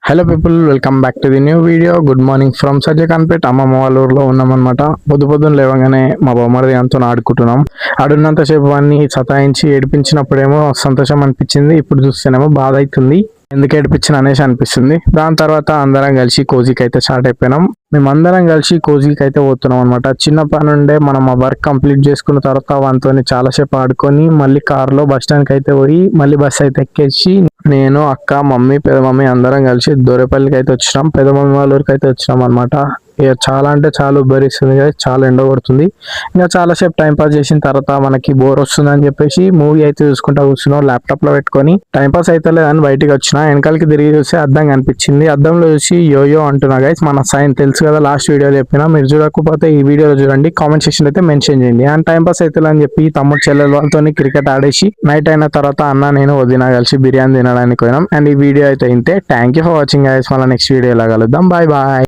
Hello people, welcome back to the new video. Good morning from Sajjakanpet. అమ్మమ్మ వాళ్ళ ఊర్లో ఉన్నామన్నమాట. పొద్దున లేవగానే మా బొమ్మడి అంతా ఆడుకుంటున్నాం. ఆడున్నంతసేపు వాడిని సతాయించి ఏడిపించినప్పుడేమో సంతోషం అనిపించింది, ఇప్పుడు చూస్తేనేమో బాధ అవుతుంది. ఎందుకు ఏడిపించిన అనేసి అనిపిస్తుంది. దాని తర్వాత అందరం కలిసి కోజీకి అయితే స్టార్ట్ అయిపోయినాం. మేమందరం కలిసి కోజీకి అయితే పోతున్నాం అనమాట. చిన్నప్పటి నుండే మనం ఆ వర్క్ కంప్లీట్ చేసుకున్న తర్వాత వాటితో చాలాసేపు ఆడుకొని మళ్ళీ కార్లో బస్ స్టాండ్కి అయితే పోయి మళ్ళీ బస్ అయితే ఎక్కేసి నేను, అక్క, మమ్మీ, పెద్ద మమ్మీ అందరం కలిసి దొరేపల్లికి అయితే వచ్చినాం. పెద్ద మమ్మీ వాళ్ళ ఊరికి అయితే వచ్చినాం అనమాట. ఇక చాలా అంటే చాలా ఉబ్బరిస్తుంది కదా, చాలా ఎండ కొడుతుంది. ఇంకా చాలాసేపు టైం పాస్ చేసిన తర్వాత మనకి బోర్ వస్తుంది అని చెప్పేసి మూవీ అయితే చూసుకుంటా కూర్చున్నాం ల్యాప్టాప్ లో పెట్టుకొని. టైం పాస్ అయితే లేదని బయటికి వచ్చిన, వెనకాలకి తిరిగి చూస్తే అద్దం కనిపించింది. అద్దంలో చూసి యోయో అంటున్నా గైస్, మన సైన్ తెలుసు కదా, లాస్ట్ వీడియో చెప్పినా. మీరు చూడకపోతే ఈ వీడియోలో చూడండి, కామెంట్ సెక్షన్ అయితే మెన్షన్ చేయండి. అండ్ టైం పాస్ అయితే అని చెప్పి తమ్ముడు చెల్లెల వాళ్ళతో క్రికెట్ ఆడేసి నైట్ అయిన తర్వాత అన్న నేను వదిన కలిసి బిర్యానీ తినడానికి పోయినాం. అండ్ ఈ వీడియో అయితే ఇంతే. Thank you for watching guys. మళ్ళీ నెక్స్ట్ వీడియోలో కలుద్దాం. Bye bye.